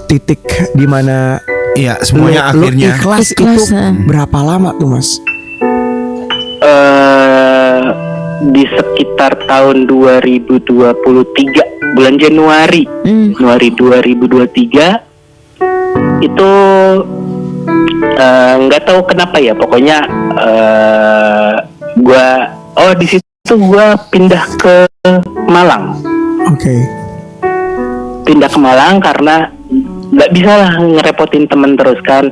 titik dimana Iya, semuanya lu akhirnya ikhlas itu berapa lama tuh Mas? Di sekitar tahun 2023 bulan Januari 2023 itu nggak tahu kenapa ya, pokoknya di situ gua pindah ke Malang. Oke. Pindah ke Malang karena nggak bisa lah ngerepotin temen terus kan.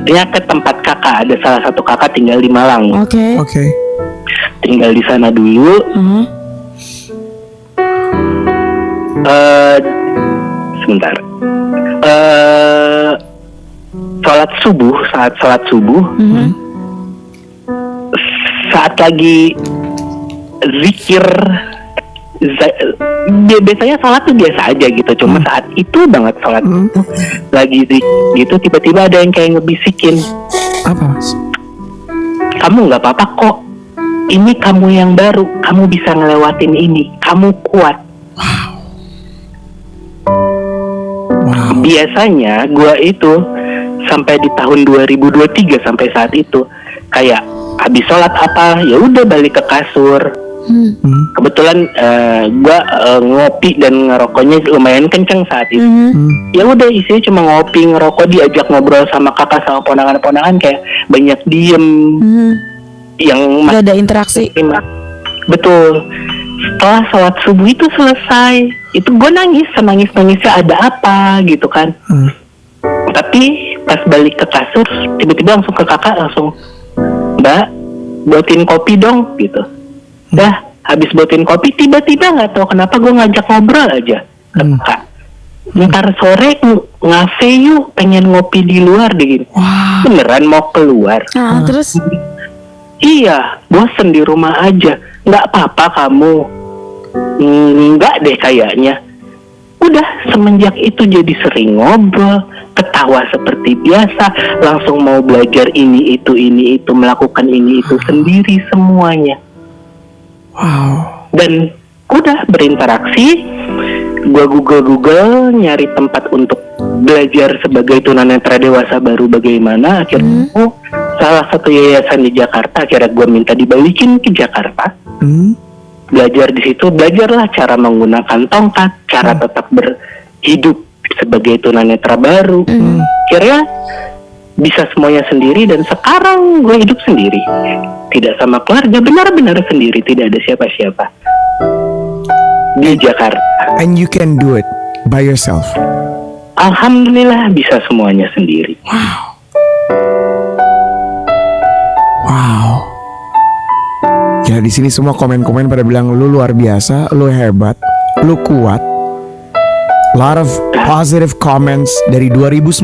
Dia ke tempat kakak, ada salah satu kakak tinggal di Malang. Oke. Tinggal di sana dulu. Sebentar. Saat sholat subuh, saat lagi zikir, biasanya sholat tuh biasa aja gitu, cuma saat itu banget sholat lagi gitu, tiba-tiba ada yang kayak ngebisikin, Apa Mas? kamu nggak apa-apa kok, ini kamu yang baru, kamu bisa ngelewatin ini, kamu kuat. Wow. Biasanya gue itu sampai di tahun 2023 sampai saat itu kayak habis sholat apa ya udah balik ke kasur. Kebetulan gue ngopi dan ngerokoknya lumayan kenceng saat itu. Ya udah isinya cuma ngopi ngerokok, diajak ngobrol sama kakak sama ponakan-ponakan kayak banyak diem. Yang Gak ada interaksi. Betul. Setelah sholat subuh itu selesai, itu gue nangisnya ada apa gitu kan. Tapi pas balik ke kasur, tiba-tiba langsung ke kakak langsung, Mbak, buatin kopi dong gitu. Dah habis buatin kopi, tiba-tiba nggak tahu kenapa gue ngajak ngobrol aja ke kakak. Ntar sore ngafe yuk, pengen ngopi di luar deh gitu. Beneran mau keluar. Terus Iya, bosen di rumah aja. Nggak apa-apa kamu. Nggak deh kayaknya. Udah semenjak itu jadi sering ngobrol, ketawa seperti biasa, langsung mau belajar ini itu, melakukan ini itu sendiri semuanya. Wow. Dan udah berinteraksi. Gua Google nyari tempat untuk belajar sebagai tunanetra dewasa baru bagaimana. Akhirnya salah satu yayasan di Jakarta, akhirnya gue minta dibalikin ke Jakarta. Belajar di situ, belajarlah cara menggunakan tongkat, cara tetap berhidup sebagai tunanetra baru. Akhirnya bisa semuanya sendiri, dan sekarang gue hidup sendiri, tidak sama keluarga, benar-benar sendiri, tidak ada siapa-siapa di Jakarta. And you can do it by yourself. Alhamdulillah bisa semuanya sendiri. Wow. Ya di sini semua komen-komen pada bilang lu luar biasa, lu hebat, lu kuat. Lot of positive comments dari 2.900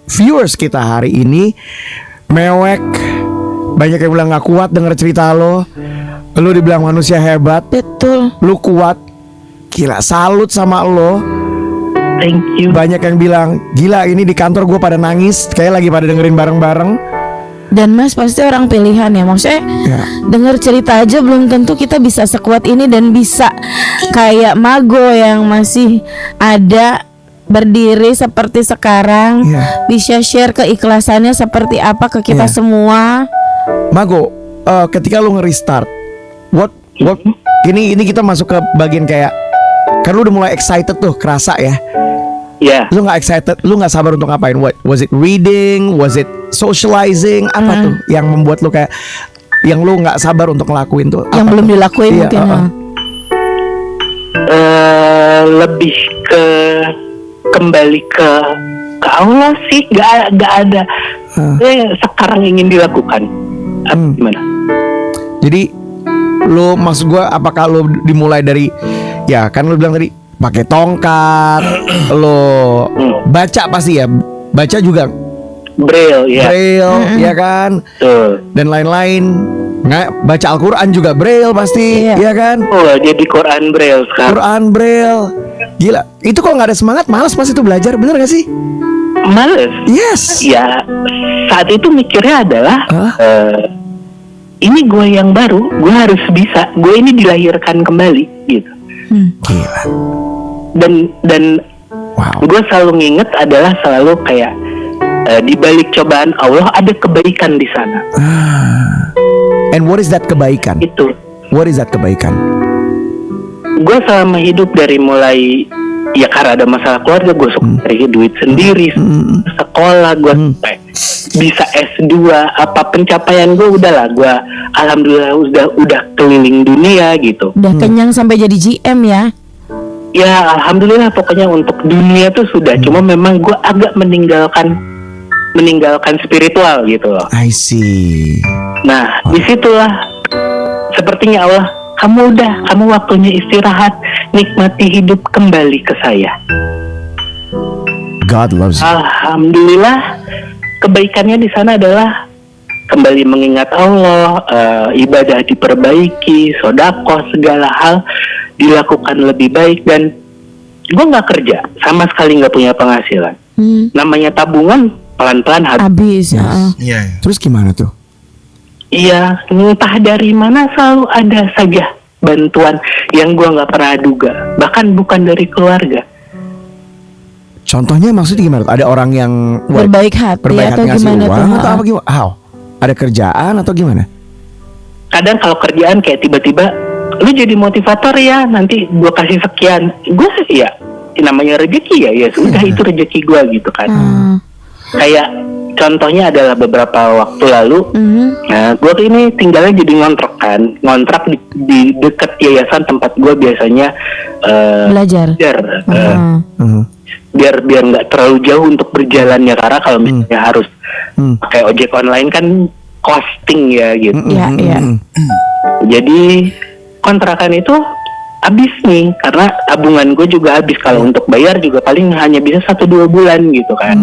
viewers kita hari ini. Mewek, banyak yang bilang gak kuat denger cerita lo. Lu dibilang manusia hebat. betul. Lu kuat. Gila, salut sama lo. Thank you. Banyak yang bilang, gila ini di kantor gue pada nangis, kayak lagi pada dengerin bareng-bareng. Dan Mas pasti orang pilihan ya. Maksudnya denger cerita aja belum tentu kita bisa sekuat ini dan bisa kayak Mago yang masih ada berdiri seperti sekarang, bisa share keikhlasannya seperti apa ke kita semua. Mago, ketika lu nge-restart, what ini kita masuk ke bagian kayak, kan lu udah mulai excited tuh, kerasa ya. Ya. Lu nggak excited, lu nggak sabar untuk ngapain? What was it, reading? Was it socializing? Apa tuh yang membuat lu kayak, yang lu nggak sabar untuk ngelakuin tuh? Yang belum dilakuin mungkin. Lebih ke kembali ke Allah sih, nggak ada. Sekarang ingin dilakukan. Gimana? Jadi, lu maksud gua, apakah lu dimulai dari, ya kan lu bilang tadi pakai tongkat, lo baca pasti ya, baca juga Braille ya kan, dan lain-lain. Nggak, baca Al-Quran juga Braille pasti, ya kan? Oh, jadi Quran Braille sekarang. Quran Braille, gila. Itu kalau nggak ada semangat, malas pas itu belajar, bener gak sih? Males. Yes. Ya, saat itu mikirnya adalah ini gue yang baru, gue harus bisa, gue ini dilahirkan kembali gitu. Gila. Dan Wow. Gue selalu nginget adalah selalu kayak di balik cobaan Allah ada kebaikan di sana. And what is that kebaikan? Itu. What is that kebaikan? Gue selama hidup dari mulai ya karena ada masalah keluarga, gue suka cari duit sendiri, sekolah gue sampai bisa S2, apa pencapaian gue udahlah, gue alhamdulillah udah keliling dunia gitu. Udah kenyang sampai jadi GM ya. Ya alhamdulillah pokoknya untuk dunia tuh sudah. Cuma memang gue agak meninggalkan spiritual gitu loh. I see. Nah disitulah sepertinya Allah, kamu waktunya istirahat, nikmati hidup, kembali ke saya. God loves you. Alhamdulillah kebaikannya di sana adalah kembali mengingat Allah, ibadah diperbaiki, sedekah, segala hal dilakukan lebih baik. Dan gue nggak kerja, sama sekali nggak punya penghasilan. Namanya tabungan pelan-pelan habis. Yes. Terus gimana tuh? Iya, entah dari mana selalu ada saja bantuan yang gue nggak pernah duga, bahkan bukan dari keluarga. Contohnya maksudnya gimana? Ada orang yang berbaik hati atau ngasih gimana uang, tuh? atau apa gimana? How? Ada kerjaan atau gimana? Kadang kalau kerjaan kayak tiba-tiba lu jadi motivator ya, nanti gue kasih sekian. Gue ya namanya rezeki ya sudah itu rezeki gue gitu kan. Kayak contohnya adalah beberapa waktu lalu, nah gue ini tinggalnya jadi ngontrak di dekat yayasan tempat gue biasanya belajar. Biar nggak terlalu jauh untuk berjalannya, karena kalau misalnya harus pakai ojek online kan costing ya gitu. Jadi kontrakan itu habis nih, karena tabungan gue juga habis. Kalau untuk bayar juga paling hanya bisa 1-2 bulan gitu kan.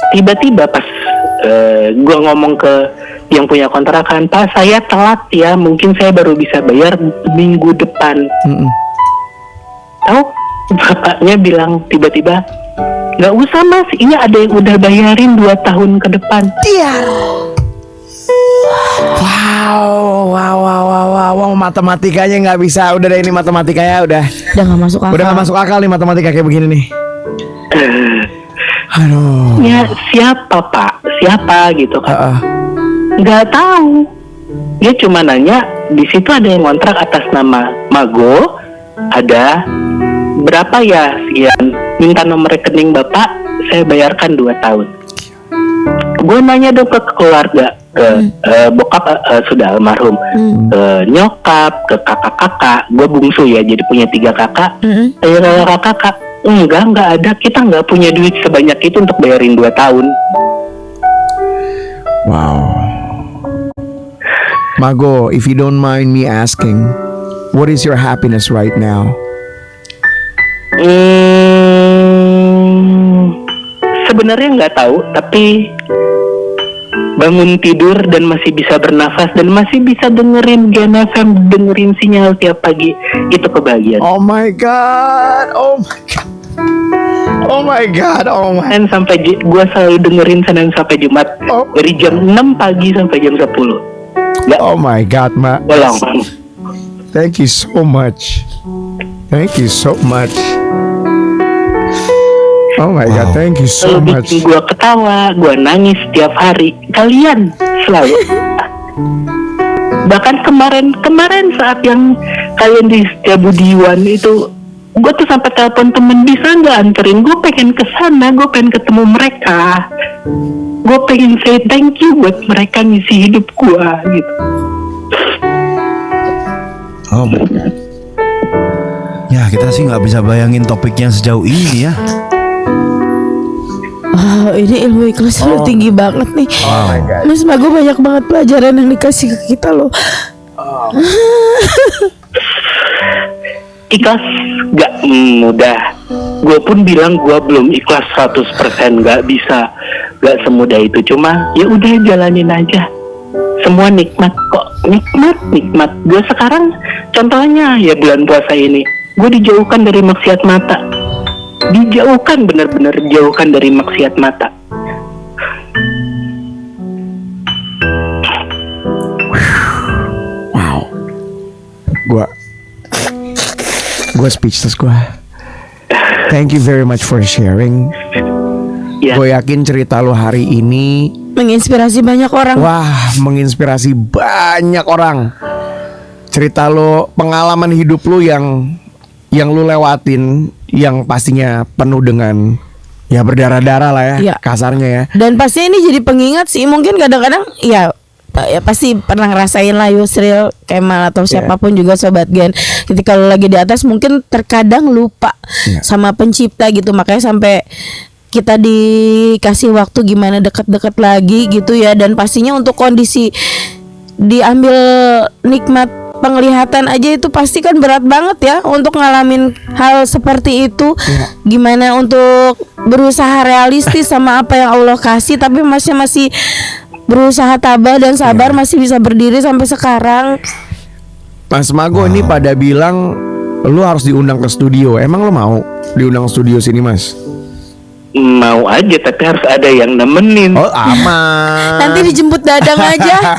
Tiba-tiba pas gue ngomong ke yang punya kontrakan, Pak saya telat ya, mungkin saya baru bisa bayar minggu depan. Tahu bapaknya bilang tiba-tiba, nggak usah mas, ini ada yang udah bayarin 2 tahun ke depan. Wow, matematikanya nggak bisa. Udah deh, ini matematikanya udah nggak masuk akal. Udah nggak masuk akal nih matematika kayak begini nih. Aduh. Ya siapa pak? Siapa gitu kan? Nggak tahu. Dia cuma nanya, di situ ada yang kontrak atas nama Mago, ada berapa ya sekian, minta nomor rekening bapak, saya bayarkan 2 tahun. Gue nanya dong ke keluarga, ke bokap sudah almarhum, ke nyokap, ke kakak-kakak. Gue bungsu ya, jadi punya 3 kakak. Kakak enggak ada, kita nggak punya duit sebanyak itu untuk bayarin 2 tahun. Wow. Mago, if you don't mind me asking, what is your happiness right now? Sebenarnya nggak tahu, tapi bangun tidur dan masih bisa bernafas dan masih bisa dengerin Gen FM, dengerin sinyal tiap pagi, itu kebahagiaan. Oh my god, oh my god, oh my god, oh my. Dan sampai gue selalu dengerin Senin sampai Jumat, dari jam 6 pagi sampai jam 10. Nggak, oh my god, Ma. tolong. Thank you so much. Thank you so much. Oh my god, thank you so much. Bikin gue ketawa, gue nangis setiap hari. Kalian selalu. Bahkan kemarin saat yang kalian di Setiabudiwan itu, gue tuh sampai telepon temen, bisa nggak anterin? Gue pengen kesana, gue pengen ketemu mereka. Gue pengen say thank you buat mereka ngisi hidup gue gitu. Oh my god. Ya kita sih nggak bisa bayangin topiknya sejauh ini ya. Ini ilmu ikhlas lu tinggi banget nih. Oh my god. Mas Mago banyak banget pelajaran yang dikasih ke kita loh. Ikhlas gak mudah. Gue pun bilang gue belum ikhlas 100%, gak bisa, gak semudah itu. Cuma ya udah jalanin aja. Semua nikmat kok, nikmat. Gue sekarang contohnya ya bulan puasa ini, gue dijauhkan dari maksiat mata. Dijauhkan, benar-benar dijauhkan dari maksiat mata. Wow. Gue speechless gue. Thank you very much for sharing. Ya, Gue yakin cerita lo hari ini Menginspirasi banyak orang. wah menginspirasi banyak orang. Cerita lo, pengalaman hidup lo yang lo lewatin, yang pastinya penuh dengan ya berdarah-darah lah ya, Iya. kasarnya ya. Dan pasti ini jadi pengingat sih. Mungkin kadang-kadang ya pasti pernah ngerasain lah Yusril, Kemal atau siapapun juga Sobat Gen. Ketika lo lagi di atas mungkin terkadang lupa Iya. sama pencipta gitu. Makanya sampai kita dikasih waktu gimana deket-deket lagi gitu ya. Dan pastinya untuk kondisi diambil nikmat penglihatan aja itu pasti kan berat banget ya untuk ngalamin hal seperti itu. Gimana untuk berusaha realistis sama apa yang Allah kasih, tapi masih berusaha tabah dan sabar, masih bisa berdiri sampai sekarang. Mas Mago ini pada bilang lu harus diundang ke studio. Emang lu mau diundang studio sini, Mas? mau aja tapi harus ada yang nemenin. Oh, aman. Nanti dijemput Dadang aja.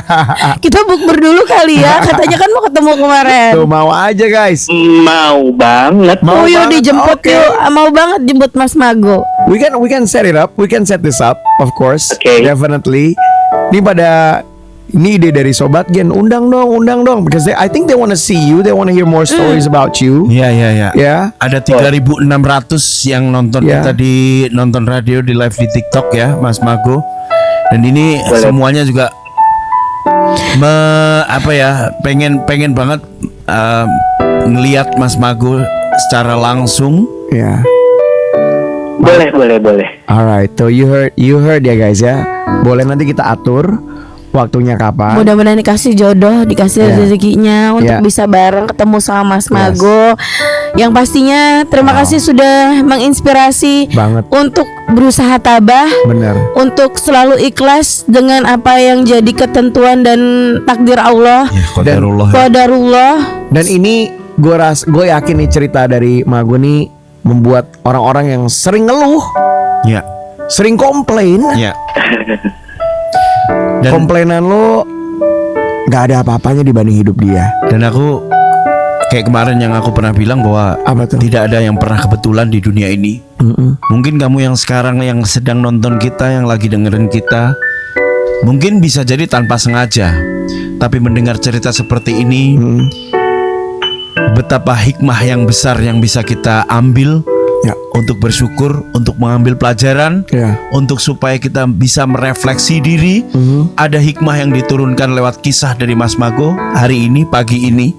Kita bukber dulu kali ya. Katanya kan mau ketemu kemarin. Tuh mau aja guys. Mau banget. Mau Oh yuk banget, dijemput oke. yuk. Mau banget jemput Mas Mago. We can set it up. We can set this up, of course. Okay. Definitely. Ini ide dari Sobat Gen. Undang dong, because I think they want to see you. They want to hear more stories about you. Iya. Ya. Ada 3.600 yang nonton Ya. kita di nonton radio di live di TikTok ya, Mas Mago. Dan ini Boleh. semuanya juga pengen banget ngelihat Mas Mago secara langsung. Ya. Boleh. Alright. So you heard ya guys ya. Boleh nanti kita atur waktunya kapan. Mudah-mudahan dikasih jodoh, dikasih Ya. rezekinya untuk Ya. bisa bareng ketemu sama Mas Mago. Yang pastinya terima kasih sudah menginspirasi Banget. untuk berusaha tabah, Bener. untuk selalu ikhlas dengan apa yang jadi ketentuan dan takdir Allah, Ya, qadarullah. qadarullah. Dan ini gue yakin nih cerita dari Mago nih membuat orang-orang yang sering ngeluh, Ya. sering komplain. Ya. Dan Komplainan lo nggak ada apa-apanya dibanding hidup dia. dan aku kayak kemarin yang aku pernah bilang bahwa Apa tuh? tidak ada yang pernah kebetulan di dunia ini. Mungkin kamu yang sekarang yang sedang nonton kita, yang lagi dengerin kita, mungkin bisa jadi tanpa sengaja. Tapi mendengar cerita seperti ini, betapa hikmah yang besar yang bisa kita ambil Ya. untuk bersyukur, untuk mengambil pelajaran, Ya. untuk supaya kita bisa merefleksi diri. Ada hikmah yang diturunkan lewat kisah dari Mas Mago hari ini, pagi ini,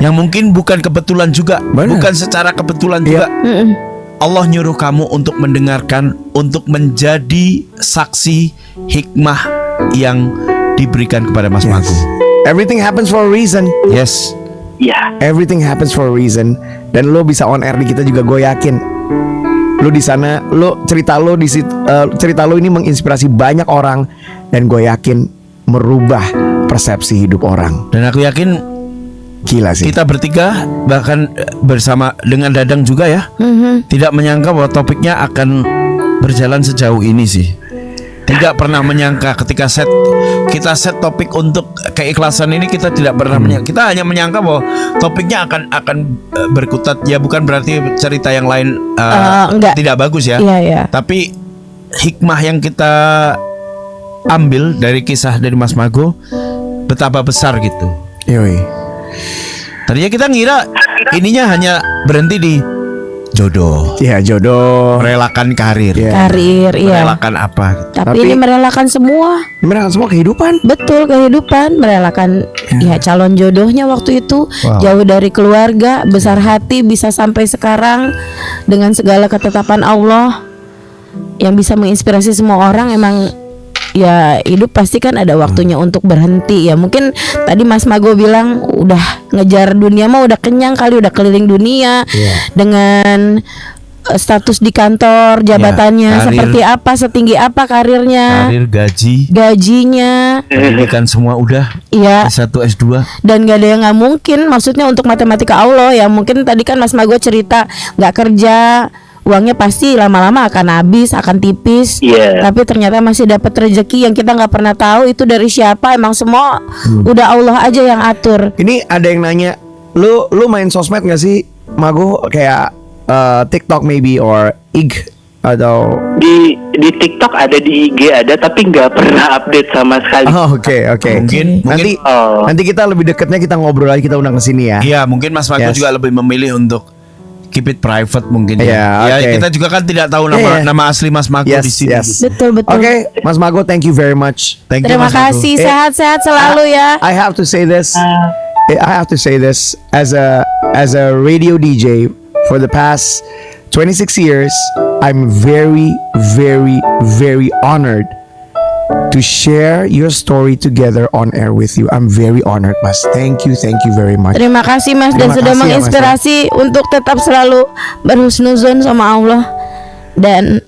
yang mungkin bukan kebetulan juga, Benar. bukan secara kebetulan Iya. juga. Allah nyuruh kamu untuk mendengarkan, untuk menjadi saksi hikmah yang diberikan kepada Mas Mago. Everything happens for a reason. Yes. Ya. Everything happens for a reason. Dan lo bisa on air di kita juga, gue yakin. Lo di sana, cerita lo ini menginspirasi banyak orang, dan gue yakin merubah persepsi hidup orang. Dan aku yakin Gila sih. kita bertiga, bahkan bersama dengan Dadang juga ya, tidak menyangka bahwa topiknya akan berjalan sejauh ini sih. Tidak pernah menyangka ketika kita set topik untuk keikhlasan ini, kita tidak pernah menyangka. Kita hanya menyangka bahwa topiknya akan berkutat, ya bukan berarti cerita yang lain Enggak. tidak bagus ya. Iya. Tapi hikmah yang kita ambil dari kisah dari Mas Mago betapa besar gitu. Yoi. Tadinya kita ngira ininya hanya berhenti di jodoh, Ya jodoh. merelakan karir, Iya. Karir, iya. merelakan apa gitu. Tapi Tapi- ini merelakan semua. Mereka semua kehidupan. Betul, kehidupan, merelakan ya calon jodohnya waktu itu. Wow. Jauh dari keluarga, besar hati, bisa sampai sekarang dengan segala ketetapan Allah yang bisa menginspirasi semua orang. Emang ya hidup pasti kan ada waktunya untuk berhenti. Ya mungkin tadi Mas Mago bilang udah ngejar dunia mah udah kenyang kali, udah keliling dunia dengan status di kantor, jabatannya karir. seperti apa, setinggi apa karirnya, Karir, gaji, gajinya. pendidikan semua udah Iya. S1, S2. Dan gak ada yang nggak mungkin, maksudnya untuk matematika Allah ya. Mungkin tadi kan Mas Mago cerita nggak kerja, uangnya pasti lama-lama akan habis, akan tipis. Iya. Tapi ternyata masih dapat rezeki yang kita nggak pernah tahu itu dari siapa. Emang semua udah Allah aja yang atur. Ini ada yang nanya, lu main sosmed gak sih, Mago? Kayak TikTok maybe or IG atau Di TikTok ada, di IG ada, tapi nggak pernah update sama sekali. Oke. Nanti Oh. nanti kita lebih dekatnya kita ngobrol lagi, kita undang ke sini ya. Iya, mungkin Mas Mago Yes. juga lebih memilih untuk keep it private mungkin Iya, ya. Ya, oke. kita juga kan tidak tahu Iya. nama asli Mas Mago Yes, di sini. yes. Betul. Oke, Mas Mago, thank you very much. Thank you, Terima Mas Mago. kasih, sehat-sehat selalu ya. I have to say this. I have to say this as a radio DJ for the past 26 years. I'm very, very, very honored to share your story together on air with you. I'm very honored, Mas. Thank you very much. Terima kasih Mas dan Terima sudah kasih ya, Mas, menginspirasi untuk tetap selalu berhusnuzon sama Allah dan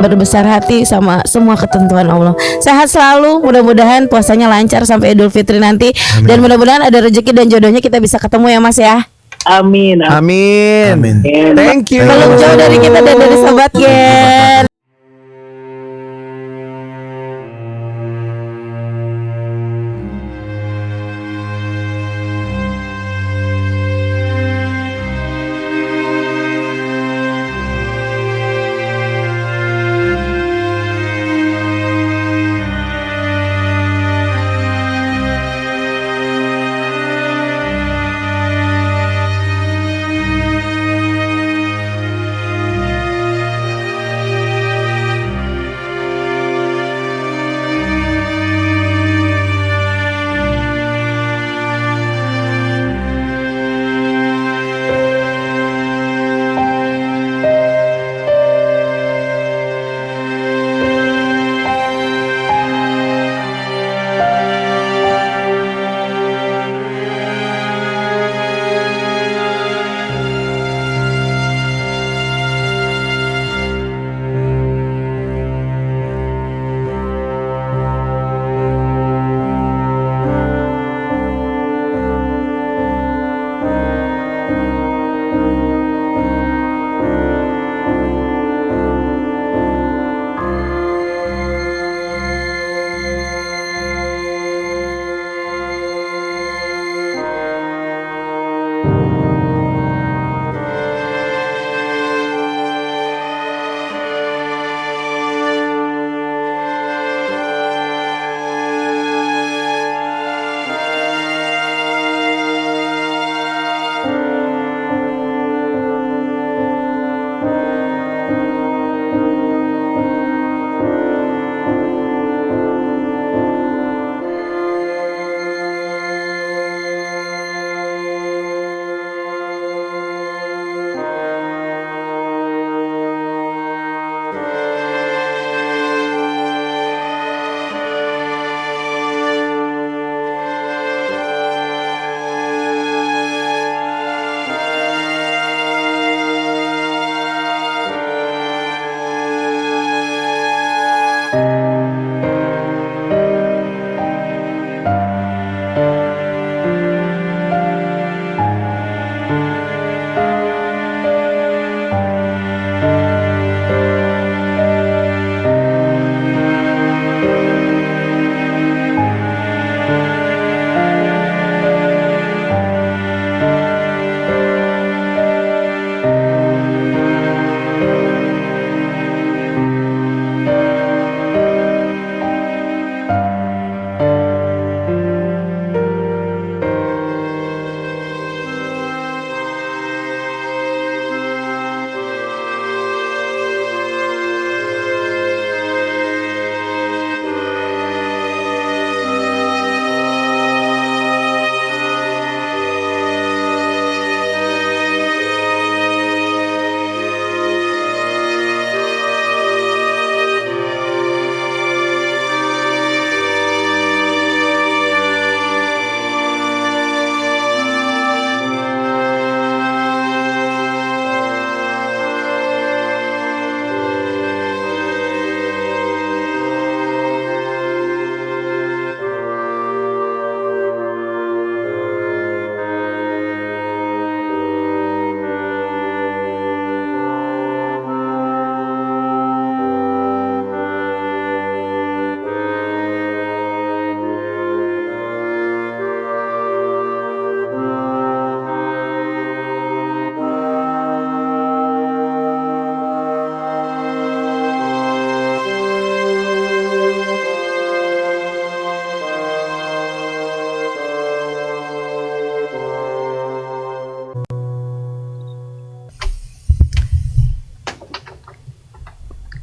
berbesar hati sama semua ketentuan Allah. Sehat selalu, mudah-mudahan puasanya lancar sampai Idul Fitri nanti. Dan mudah-mudahan ada rezeki dan jodohnya kita bisa ketemu ya Mas ya. Amin. Amin. Thank you. Belum jauh dari kita dan dari Sobat Gen.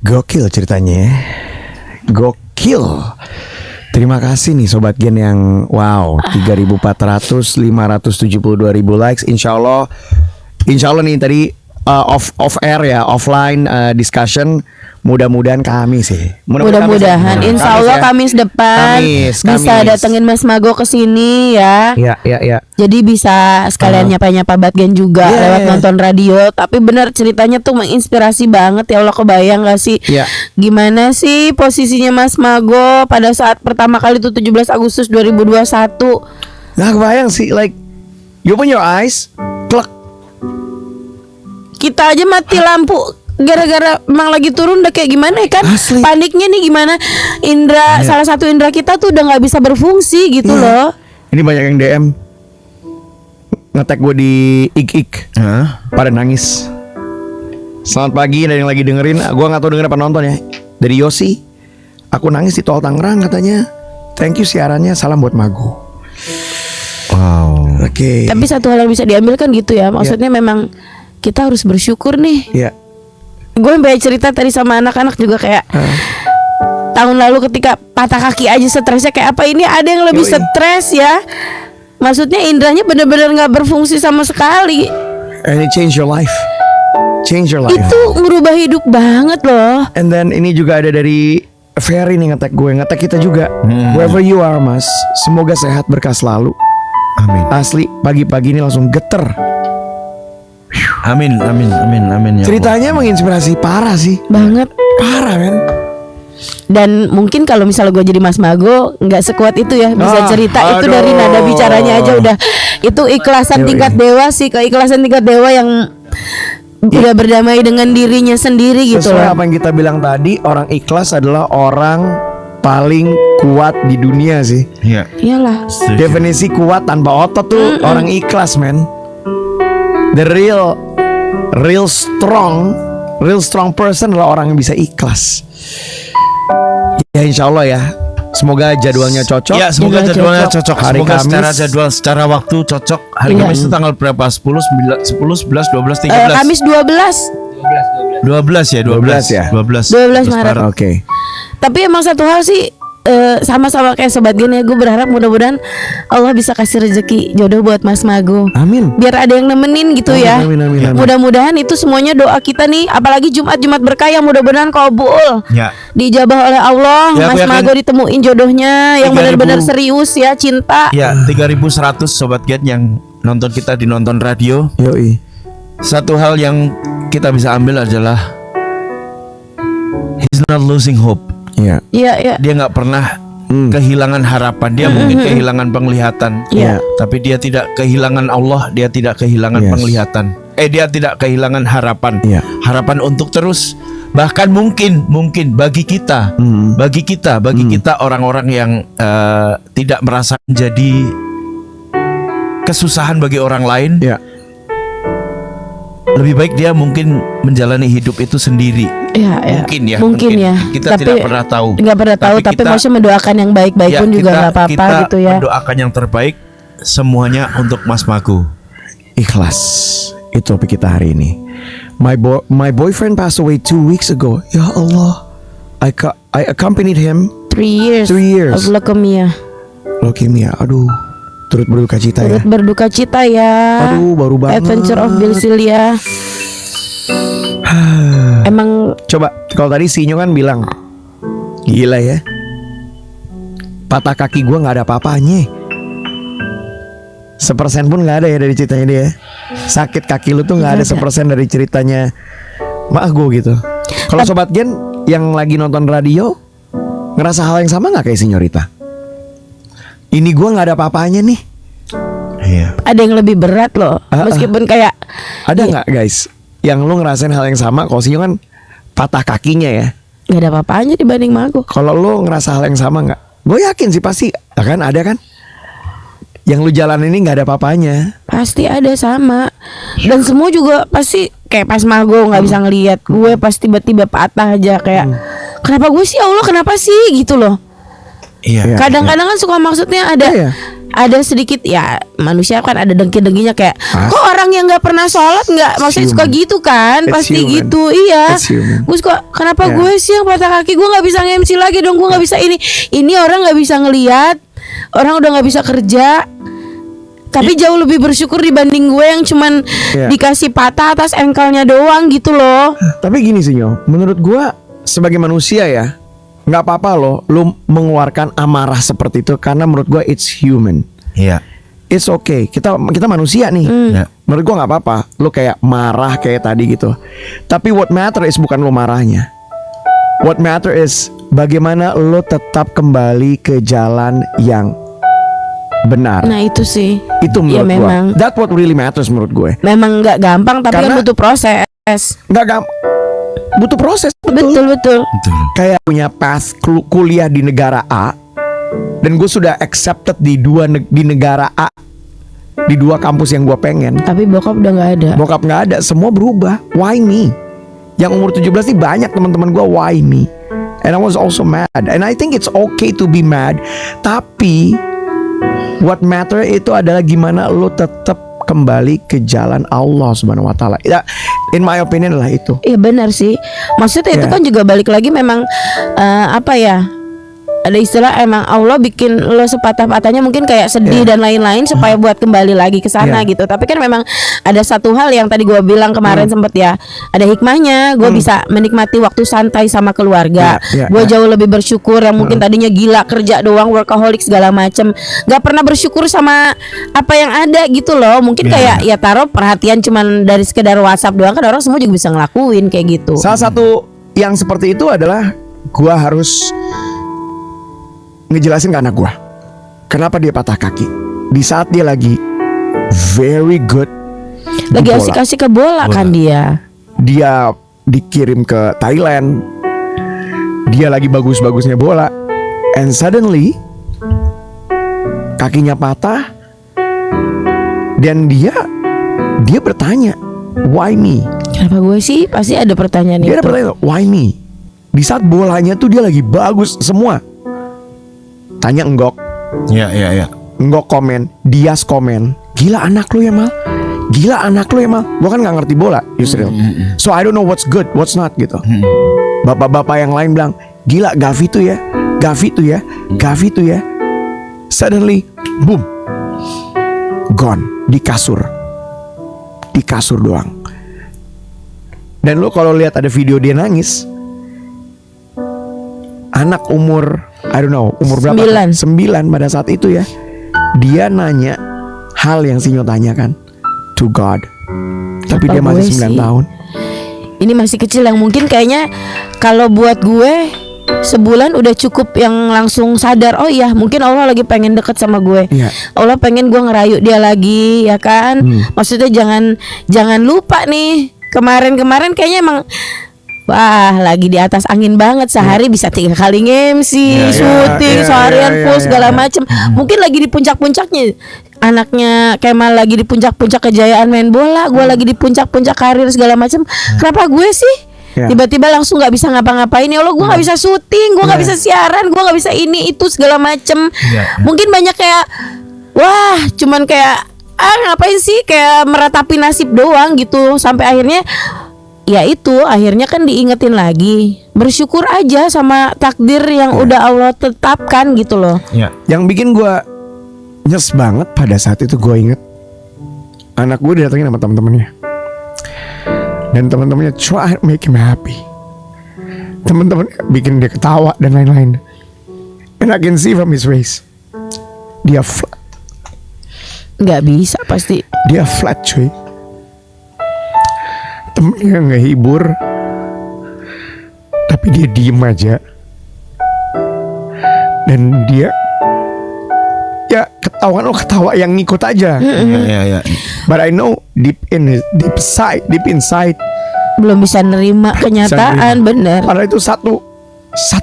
Gokil ceritanya ya. Gokil. Terima kasih nih Sobat Gen yang wow 3.400, 572.000 likes. Insya Allah nih tadi off air ya, offline discussion. Mudah-mudahan kami sih. Mudah-mudahan Insya Allah ya. Kamis depan Kamis. bisa datengin Mas Mago ke sini ya. Ya. Jadi bisa sekalian nyapa-nyapa Batgen juga Yeah. lewat nonton radio. Tapi benar ceritanya tuh menginspirasi banget ya Allah. Kebayang gak sih Yeah. gimana sih posisinya Mas Mago pada saat pertama kali itu 17 Agustus 2021. Nah kebayang sih, like you open your eyes, klek. Kita aja mati lampu gara-gara emang lagi turun udah kayak gimana ya kan. Asli. Paniknya nih gimana. Salah satu indera kita tuh udah gak bisa berfungsi gitu loh. Ini banyak yang DM nge-tag gue di ik pada nangis. Selamat pagi dari yang lagi dengerin. Gue gak tahu dengerin apa nonton ya. Dari Yosi, aku nangis di tol Tangerang katanya. Thank you siarannya, salam buat Mago. Wow. Oke. Tapi satu hal yang bisa diambil kan gitu ya. Maksudnya memang kita harus bersyukur nih. Ya. Gue sampai cerita tadi sama anak-anak juga kayak tahun lalu ketika patah kaki aja stresnya kayak apa, ini ada yang lebih Yoi. stres ya. Maksudnya indranya benar-benar nggak berfungsi sama sekali. And it change your life. Change your life. Itu merubah hidup banget loh. And then ini juga ada dari Ferry nih nge-tag gue, nge-tag kita juga. Wherever you are Mas, semoga sehat berkah selalu. Amin. Asli pagi-pagi ini langsung geter. Amin ya Allah. Ceritanya menginspirasi parah sih. Banget. Parah men. Dan mungkin kalau misalnya gue jadi Mas Mago nggak sekuat itu ya bisa cerita itu dari nada bicaranya aja udah itu ikhlasan tingkat dewa sih, keikhlasan tingkat dewa yang udah berdamai dengan dirinya sendiri gitu Sesuai loh. apa yang kita bilang tadi, orang ikhlas adalah orang paling kuat di dunia sih. Iya. Iyalah. Definisi kuat tanpa otot tuh orang ikhlas men. The real strong person adalah orang yang bisa ikhlas. Ya insya Allah ya. Semoga jadwalnya cocok. Ya, semoga jadwalnya cocok. Hari Semoga Kamis. secara waktu cocok. Hari Iya. Kamis itu tanggal berapa? 10, 11, 12, 13. Kamis 12 12 ya, 12 ya? 12 Maret. Oke. Tapi emang satu hal sih sama-sama kayak Sobat Gen ya, gue berharap mudah-mudahan Allah bisa kasih rezeki jodoh buat Mas Mago. Amin. Biar ada yang nemenin gitu ya. Amin. Mudah-mudahan itu semuanya doa kita nih, apalagi Jumat berkah yang mudah-mudahan kabul. Ya. Diijabah oleh Allah, Ya, Mas aku yakin Mago ditemuin jodohnya yang 3.000 benar-benar serius ya, cinta. Ya, 3.100 Sobat Gen yang nonton kita di Nonton Radio. Yoi. Satu hal yang kita bisa ambil adalah he's not losing hope. Iya. Iya. Dia nggak pernah kehilangan harapan. Dia mungkin kehilangan penglihatan, Iya. tapi dia tidak kehilangan Allah. Dia tidak kehilangan Yes. penglihatan. Dia tidak kehilangan harapan. Iya. Harapan untuk terus. Bahkan mungkin bagi kita, bagi kita orang-orang yang tidak merasa menjadi kesusahan bagi orang lain. Iya. Lebih baik dia mungkin menjalani hidup itu sendiri. Iya. Mungkin ya. Kita Tapi tidak pernah tahu. Nggak pernah tahu, tapi kita- maksudnya mendoakan yang baik-baik pun juga nggak apa-apa kita gitu ya. mendoakan yang terbaik semuanya untuk Mas Mago. Ikhlas. Itu topik kita hari ini. My boyfriend passed away 2 weeks ago. Ya Allah. I accompanied him 3 years years. of leukemia. leukemia. Aduh. Turut berduka cita ya. Turut berduka cita ya. Aduh, baru banget. Adventure of Bilsilia. Emang Coba kalau tadi Sinyo kan bilang gila ya, patah kaki gue nggak ada apa-apanya, 1% pun nggak ada ya dari ceritanya dia. Sakit kaki lu tuh nggak ada 1% dari ceritanya Mak gue gitu. Kalau Sobat Gen yang lagi nonton radio ngerasa hal yang sama nggak kayak Sinyorita? Ini gue nggak ada apa-apanya nih. Iya. ada yang lebih berat loh. Meskipun kayak Ada nggak guys yang lu ngerasain hal yang sama? Kalau Sinyo kan patah kakinya ya. nggak ada apa-apanya dibanding Mago. Kalau lu ngerasa hal yang sama nggak? Gue yakin sih pasti kan ada kan. Yang lu jalan ini nggak ada apa-apanya. Pasti ada sama. Dan semua juga pasti kayak pas Mago nggak bisa ngelihat gue pas tiba-tiba patah aja kayak kenapa gue sih, ya Allah kenapa sih gitu loh. Iya. Iya. Kadang-kadang kan suka maksudnya ada Iya. ada sedikit ya, manusia kan ada dengki-dengkinya kayak kok orang yang nggak pernah sholat nggak, maksudnya suka gitu kan, It's pasti human. gitu. Iya, It's human. gue suka kenapa Yeah. gue sih yang patah kaki, gue nggak bisa nge-MC lagi dong, gue nggak bisa ini orang nggak bisa ngelihat, orang udah nggak bisa kerja, tapi jauh lebih bersyukur dibanding gue yang cuman Yeah. dikasih patah atas engkelnya doang gitu loh. Tapi gini sih Nyo, menurut gua sebagai manusia ya, nggak apa-apa loh lu mengeluarkan amarah seperti itu, karena menurut gua it's human. Iya. It's okay. Kita manusia nih. Ya. Menurut gua nggak apa-apa lu kayak marah kayak tadi gitu. Tapi what matter is bukan lu marahnya. What matter is bagaimana lu tetap kembali ke jalan yang benar. Nah itu sih, Itu ya menurut gua. memang That's what really matters menurut gue. memang nggak gampang, tapi kan Karena- butuh proses. Nggak gampang. Butuh proses. Betul. Betul. Kayak punya path kuliah di negara A, dan gue sudah accepted di negara A, di 2 kampus yang gue pengen. Tapi bokap udah nggak ada. Bokap nggak ada, semua berubah. Why me? Yang umur 17 nih banyak teman-teman gue. Why me? And I was also mad. And I think it's okay to be mad. Tapi what matter itu adalah gimana lo tetap kembali ke jalan Allah Subhanahu Wa Taala. Ya, in my opinion lah itu. Iya benar sih. Maksudnya itu Ya. kan juga balik lagi memang apa ya? Ada istilah emang Allah bikin lo sepatah-patahnya mungkin kayak sedih Ya. dan lain-lain supaya buat kembali lagi ke sana Ya. gitu. Tapi kan memang ada satu hal yang tadi gue bilang kemarin sempet ya, ada hikmahnya. Gue bisa menikmati waktu santai sama keluarga. Ya, Gue ya. jauh lebih bersyukur yang mungkin tadinya gila kerja doang, workaholic segala macem, gak pernah bersyukur sama apa yang ada gitu loh. Mungkin kayak ya taruh perhatian cuman dari sekedar WhatsApp doang, kan orang semua juga bisa ngelakuin kayak gitu. Salah satu yang seperti itu adalah gua harus ngejelasin ke anak gua kenapa dia patah kaki di saat dia lagi very good di Lagi bola. asik-asik ke bola kan dia. Dia dikirim ke Thailand, dia lagi bagus-bagusnya bola, and suddenly kakinya patah, dan dia bertanya why me. Kenapa gue sih? Pasti ada pertanyaan Dia itu. ada pertanyaan why me. Di saat bolanya tuh dia lagi bagus semua. Tanya Enggok, Iya. Enggok komen, Dias komen, gila anak lu ya Mal, gila anak lu ya Mal. Gue kan nggak ngerti bola, Yusril. So I don't know what's good, what's not gitu. Bapak-bapak yang lain bilang, gila Gavi tuh ya, Gavi tuh ya, Gavi tuh ya. Suddenly, boom, gone di kasur doang. Dan lu kalau lihat ada video dia nangis, anak umur I don't know umur berapa? 9 pada saat itu ya. Dia nanya hal yang Sinyo tanyakan to God. Tapi Apa dia masih gue 9 sih? tahun. Ini masih kecil yang mungkin kayaknya kalau buat gue sebulan udah cukup yang langsung sadar, oh iya mungkin Allah lagi pengen deket sama gue. Iya. Allah pengen gue ngerayu dia lagi ya kan. Maksudnya jangan lupa nih, kemarin kayaknya emang wah lagi di atas angin banget, sehari bisa 3 kali nge-MC, syuting, seharian full segala macem. Mungkin lagi di puncak-puncaknya. Anaknya Kemal lagi di puncak-puncak kejayaan main bola, gue lagi di puncak-puncak karir segala macem. Kenapa gue sih Ya. tiba-tiba langsung nggak bisa ngapa-ngapain? Ya Allah, gue nggak bisa syuting, gue nggak bisa siaran, gue nggak bisa ini itu segala macem. Mungkin banyak kayak wah cuman kayak ngapain sih, kayak meratapi nasib doang gitu. Sampai akhirnya ya itu akhirnya kan diingetin lagi, bersyukur aja sama takdir yang udah Allah tetapkan gitu loh. Iya. Yang bikin gue nyes banget pada saat itu, gue inget anak gue didatengin sama teman-temannya, dan teman-temannya try to make him happy. Teman-teman bikin dia ketawa dan lain-lain. And I can see from his face, dia flat. Nggak bisa pasti. Dia flat cuy. Temennya ngehibur, tapi dia diem aja. Dan dia ya ketawa yang ngikut aja. Iya. But I know deep inside Belum bisa nerima kenyataan, bener. padahal itu satu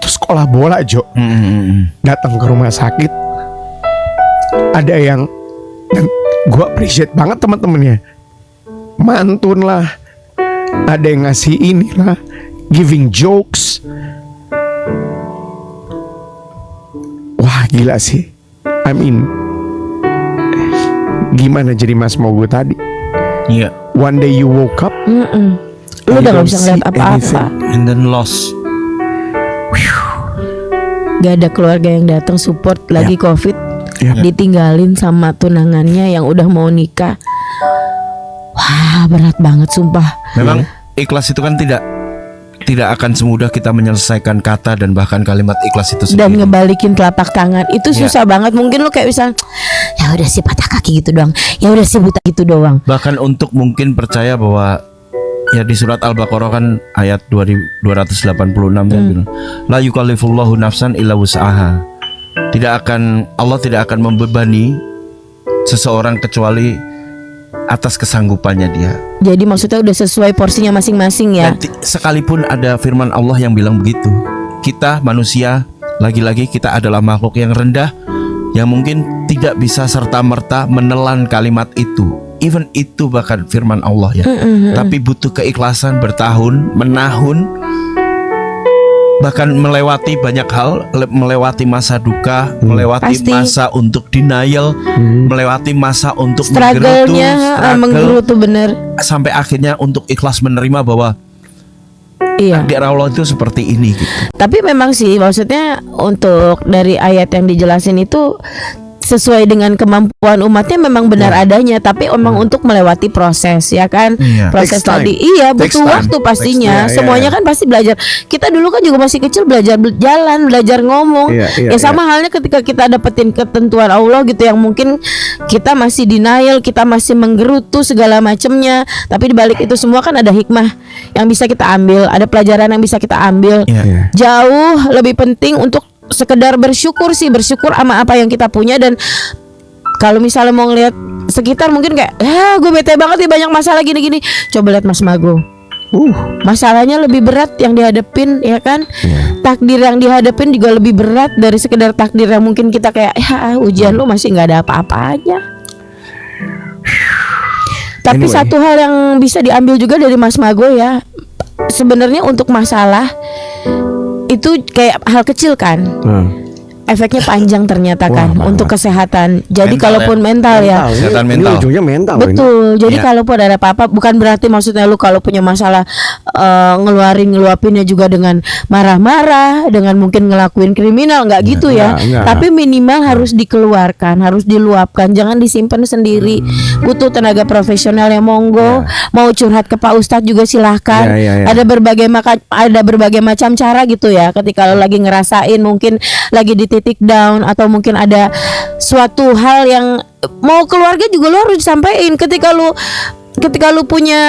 sekolah bola Jo. Datang ke rumah sakit, ada yang, dan gue appreciate banget teman-temannya, mantun lah, ada yang ngasih inilah, giving jokes. Wah gila sih. I mean gimana jadi Mas Mogo tadi. Iya. One day you woke up, Lu you udah gak don't bisa see ngeliat apa-apa. anything. And then lost. Gak ada keluarga yang datang support lagi COVID. Ditinggalin sama tunangannya yang udah mau nikah. Wah, berat banget sumpah. Memang ikhlas itu kan tidak akan semudah kita menyelesaikan kata dan bahkan kalimat ikhlas itu Dan sendiri. ngebalikin telapak tangan itu susah banget. Mungkin lu kayak misal, ya udah sih patah kaki gitu doang, ya udah sih buta gitu doang. Bahkan untuk mungkin percaya bahwa ya di surat Al-Baqarah kan ayat 286 kan bilang, la yukallifullahu nafsan illa wus'aha. Allah tidak akan membebani seseorang kecuali atas kesanggupannya dia. Jadi maksudnya udah sesuai porsinya masing-masing ya. Dan sekalipun ada firman Allah yang bilang begitu, kita manusia lagi-lagi kita adalah makhluk yang rendah yang mungkin tidak bisa serta-merta menelan kalimat itu. Even itu bahkan firman Allah ya. Tapi butuh keikhlasan bertahun, menahun, bahkan melewati banyak hal, melewati masa duka, melewati Pasti. masa untuk denial, melewati masa untuk Struggle-nya menggerutu bener. sampai akhirnya untuk ikhlas menerima bahwa Iya. takdir Allah itu seperti ini gitu. Tapi memang sih maksudnya untuk dari ayat yang dijelasin itu sesuai dengan kemampuan umatnya memang benar adanya, tapi memang untuk melewati proses ya kan. Iya. Proses Takes time. tadi iya Takes butuh time. waktu pastinya. Takes- iya, Semuanya iya. kan pasti belajar. Kita dulu kan juga masih kecil belajar jalan, belajar ngomong. Iya, iya, Ya sama halnya ketika kita dapetin ketentuan Allah gitu yang mungkin kita masih denial, kita masih menggerutu segala macamnya. Tapi dibalik itu semua kan ada hikmah yang bisa kita ambil, ada pelajaran yang bisa kita ambil. Iya. Jauh lebih penting untuk sekedar bersyukur sama apa yang kita punya. Dan kalau misalnya mau ngeliat sekitar mungkin kayak gue bete banget nih banyak masalah gini-gini, coba lihat Mas Mago. Masalahnya lebih berat yang dihadapin ya kan. Takdir yang dihadapin juga lebih berat dari sekedar takdir yang mungkin kita kayak ya ujian lu masih nggak ada apa-apanya. Tapi Anyway. satu hal yang bisa diambil juga dari Mas Mago ya, sebenarnya untuk masalah itu kayak hal kecil kan, efeknya panjang ternyata kan Wah, untuk kesehatan. Jadi Mental kalaupun ya. mental ya, Kesehatan Ini mental. ujungnya mental ini. betul. Jadi Ya. kalaupun ada apa-apa, bukan berarti maksudnya lu kalau punya masalah ngeluapinnya juga dengan marah-marah, dengan mungkin ngelakuin kriminal, nggak gitu ya. enggak. Tapi minimal harus dikeluarkan, harus diluapkan, jangan disimpan sendiri. Butuh tenaga profesional yang monggo. Mau curhat ke Pak Ustadz juga silahkan. Ya. Ada berbagai macam cara gitu ya. Ketika lo lagi ngerasain mungkin lagi di titik down atau mungkin ada suatu hal yang mau keluarga juga lo harus disampaikan. Ketika lu punya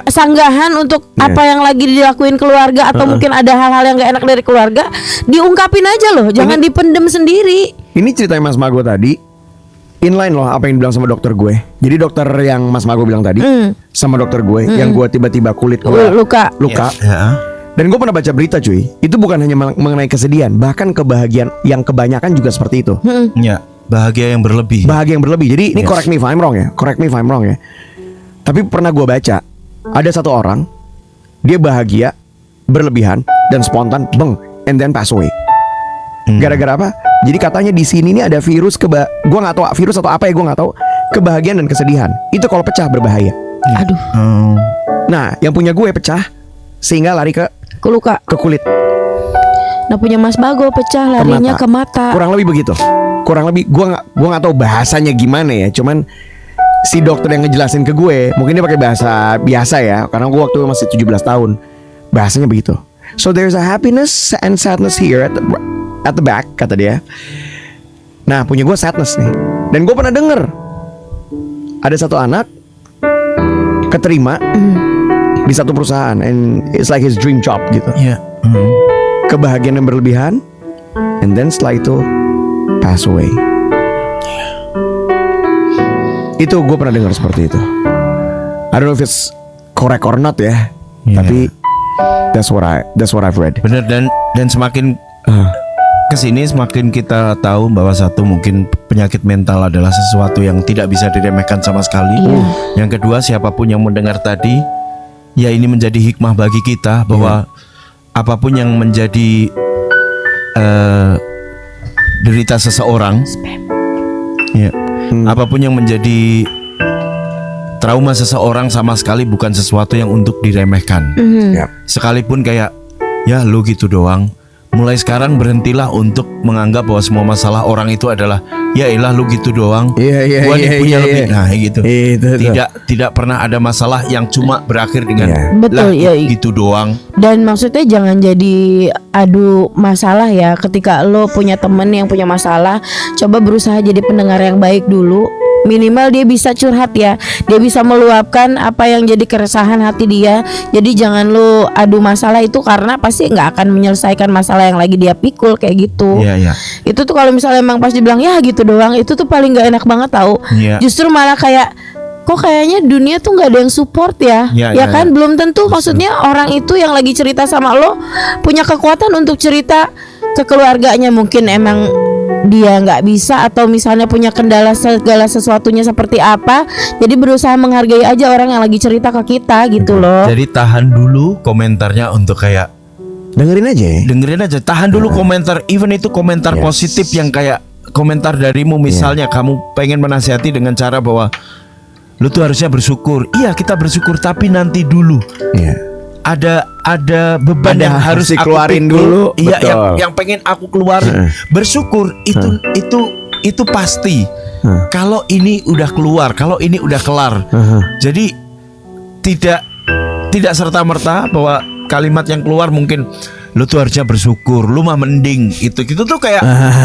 sanggahan untuk apa yang lagi dilakuin keluarga atau mungkin ada hal-hal yang gak enak dari keluarga, diungkapin aja loh, jangan dipendem sendiri. Ini ceritanya Mas Mago tadi inline loh apa yang dibilang sama dokter gue. Jadi dokter yang Mas Mago bilang tadi sama dokter gue yang gue tiba-tiba kulit gue Luka. Ya. Dan gue pernah baca berita cuy, itu bukan hanya mengenai kesedihan, bahkan kebahagiaan yang kebanyakan juga seperti itu. Ya, bahagia yang berlebih. Bahagia yang berlebih. Jadi ini Yes. correct me if I'm wrong ya. Tapi pernah gue baca ada satu orang, dia bahagia berlebihan dan spontan, and then pass away. Gara-gara apa? Jadi katanya di sini nih ada virus gue nggak tahu virus atau apa ya, gue nggak tahu. Kebahagiaan dan kesedihan itu kalau pecah berbahaya. Aduh, Nah, yang punya gue pecah sehingga lari ke luka. kulit, Nah punya Mas Bago pecah larinya ke mata. Kurang lebih begitu. Kurang lebih gue nggak tahu bahasanya gimana ya. Cuman si dokter yang ngejelasin ke gue, mungkin dia pakai bahasa biasa ya, karena gue waktu masih 17 tahun. Bahasanya begitu. So there's a happiness and sadness here at the back, kata dia. Nah, punya gue sadness nih. Dan gue pernah denger ada satu anak keterima di satu perusahaan, and it's like his dream job gitu. Ya. Kebahagiaan yang berlebihan, and then setelah itu pass away. Itu gue pernah dengar seperti itu. I don't know if it's correct or not ya, tapi that's what I've read. Bener, dan semakin kesini semakin kita tahu bahwa satu, mungkin penyakit mental adalah sesuatu yang tidak bisa diremehkan sama sekali. Yang kedua, siapapun yang mendengar tadi, ya ini menjadi hikmah bagi kita bahwa apapun yang menjadi derita seseorang, ya, apapun yang menjadi trauma seseorang sama sekali bukan sesuatu yang untuk diremehkan. Yap. Sekalipun kayak ya lu gitu doang. Mulai sekarang berhentilah untuk menganggap bahwa semua masalah orang itu adalah ya elah lu gitu doang. Iya, Gua nih punya iya, lebih. iya. Nah gitu. Itu. Tidak pernah ada masalah yang cuma berakhir dengan Iya. Betul, lah iya. gitu doang. Dan maksudnya jangan jadi adu masalah ya. Ketika lo punya temen yang punya masalah, coba berusaha jadi pendengar yang baik dulu. Minimal dia bisa curhat ya. Dia bisa meluapkan apa yang jadi keresahan hati dia. Jadi jangan lo adu masalah itu, karena pasti nggak akan menyelesaikan masalah yang lagi dia pikul kayak gitu. Iya, iya. Itu tuh kalau misalnya emang pas dibilang ya gitu doang, itu tuh paling nggak enak banget tahu. Iya. Justru malah kayak kok kayaknya dunia tuh nggak ada yang support ya. Iya, Ya iya, kan iya. belum tentu maksudnya orang itu yang lagi cerita sama lo punya kekuatan untuk cerita ke keluarganya. Mungkin emang dia nggak bisa, atau misalnya punya kendala segala sesuatunya seperti apa. Jadi berusaha menghargai aja orang yang lagi cerita ke kita gitu loh. Jadi tahan dulu komentarnya untuk kayak Dengerin aja ya. dengerin aja, tahan dulu komentar, even itu komentar Yes. positif yang kayak komentar darimu misalnya kamu pengen menasihati dengan cara bahwa lu tuh harusnya bersyukur. Iya, kita bersyukur, tapi nanti dulu Iya. ada beban Ada yang harus harus aku dikeluarin pikul. dulu. Iya, Betul. yang pengen aku keluarin. Bersyukur itu pasti. Kalau ini udah keluar, kalau ini udah kelar. Jadi tidak serta-merta bahwa kalimat yang keluar mungkin lu tuh harusnya bersyukur, lu mah mending itu tuh kayak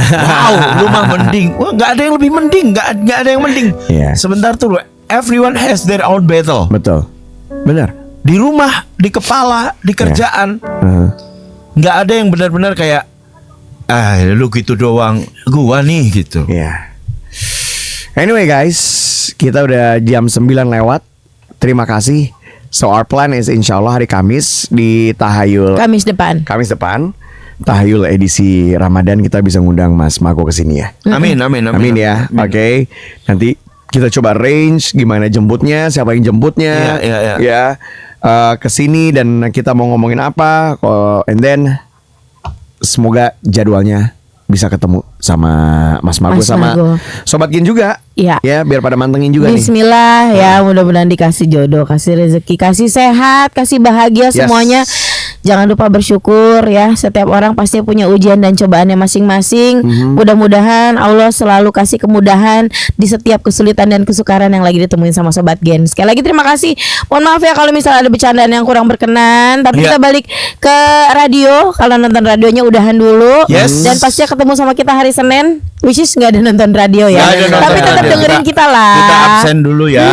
wow, lu mah mending. Wah, nggak ada yang lebih mending, nggak ada yang mending. Iya. Sebentar tuh, everyone has their own battle. Betul. Benar. Di rumah, di kepala, di kerjaan, nggak ada yang benar-benar kayak lu gitu doang, gua nih gitu. Iya. Anyway guys, kita udah jam 9 lewat. Terima kasih. So our plan is insyaallah hari Kamis di Tahayul. Kamis depan. Kamis depan. Tahayul edisi Ramadan kita bisa ngundang Mas Mago ke sini ya. Amin. Amin ya. Oke. Nanti kita coba range gimana jemputnya, siapa yang jemputnya. Iya. Ya. Ke sini dan kita mau ngomongin apa. And then semoga jadwalnya bisa ketemu sama Mas Mago Mas sama Mago. Sobat Gen juga. Iya. Ya, biar pada mantengin juga nih. Bismillah ya, mudah-mudahan dikasih jodoh, kasih rezeki, kasih sehat, kasih bahagia Yes. semuanya. Jangan lupa bersyukur ya. Setiap orang pasti punya ujian dan cobaannya masing-masing. Mudah-mudahan Allah selalu kasih kemudahan di setiap kesulitan dan kesukaran yang lagi ditemuin sama Sobat Gen. Sekali lagi terima kasih. Mohon maaf ya kalau misalnya ada bercandaan yang kurang berkenan. Tapi kita balik ke radio. Kalau nonton radionya udahan dulu. Yes. Dan pastinya ketemu sama kita hari Senin. Which is nggak ada nonton radio ya. Nggak ada nonton Tapi tetap radio. dengerin kita lah. Kita absen dulu ya.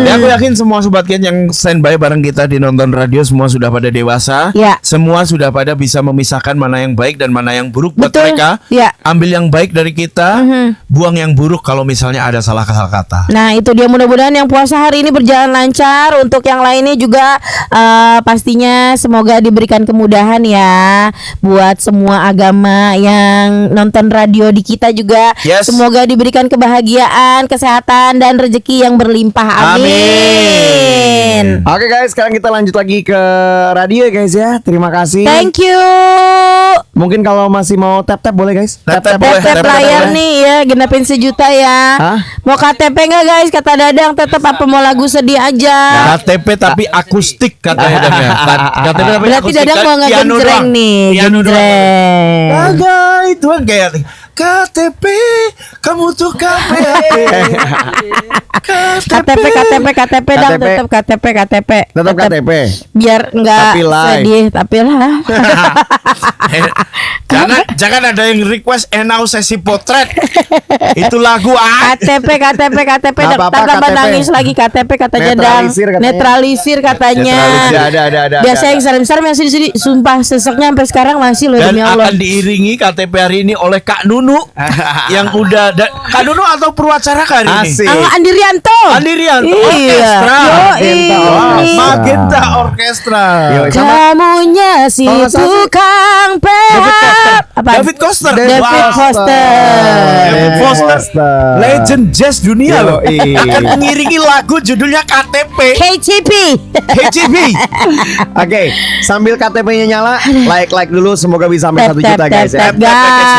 Ya, aku yakin semua Sobat Gen yang standby bareng kita di nonton radio semua sudah pada dewasa. Ya. Semua sudah pada bisa memisahkan mana yang baik dan mana yang buruk buat Betul. mereka. Ya. Ambil yang baik dari kita, buang yang buruk kalau misalnya ada salah kata. Nah itu dia, mudah-mudahan yang puasa hari ini berjalan lancar. Untuk yang lainnya juga pastinya semoga diberikan kemudahan ya. Buat semua agama yang nonton radio di kita juga, Yes. semoga diberikan kebahagiaan, kesehatan, dan rezeki yang berlimpah. Amin. Oke guys, sekarang kita lanjut lagi ke radio guys ya. Terima kasih. Thank you. Mungkin kalau masih mau tap-tap boleh guys. Tap-tap boleh. Tetep layar boleh. nih ya, genapin 1 juta ya. Hah? Mau KTP nggak guys? Kata Dadang tetep, apa mau lagu sedih aja? KTP tapi akustik katanya Dadang ya. KTP tapi Berarti akustik, Dadang mau piano ngegenjreng doang. nih, Piano doang. genjreng. Agak itu kan kayak KTP, kamu tuh KTP. KTP dong, KTP. tetep KTP. Tetap KTP. Biar nggak Tapi live. sedih, tapi lah. Jangan ada yang request Enau sesi potret. Itu lagu KTP Nggak apa-apa, tambah KTP. nangis lagi KTP kata Dadang. Netralisir katanya. Netralisir katanya. Netralisir, ada. Biasa yang serem-serem masih di sini, sumpah seseknya sampai sekarang masih loh, dan demi Allah. akan diiringi KTP hari ini oleh Kak Nunu yang udah Kak Nunu atau Purwacara hari ini? Asik. Andi Rianto. Andi Rianto, Iya. orkestra. Yoi. Magenta Orkestra. Yoi. Sama Kamunya si Sama Sasi. tukang pelap. Apa? David Koster. David Wow. Foster. David Foster. Legend jazz dunia loh. Yoi. Akan mengiringi lagu judulnya KTP. KCP. KGB. Oke, sambil KTP-nya nyala, like dulu, semoga bisa sampai 1 juta guys ya. guys.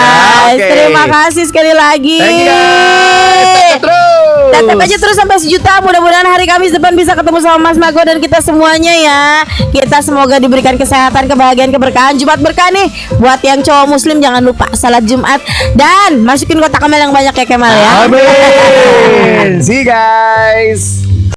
Oke. Terima kasih sekali lagi. Thank you guys. Tap terus. tap aja terus sampai 1 juta. Mudah-mudahan hari Kamis depan bisa ketemu sama Mas Mago dan kita semuanya ya. Kita semoga diberikan kesehatan, kebahagiaan, keberkahan. Jumat berkah nih. Buat yang cowok muslim jangan lupa salat Jumat dan masukin kotak amal yang banyak ya Kemal ya. Amin. See you guys.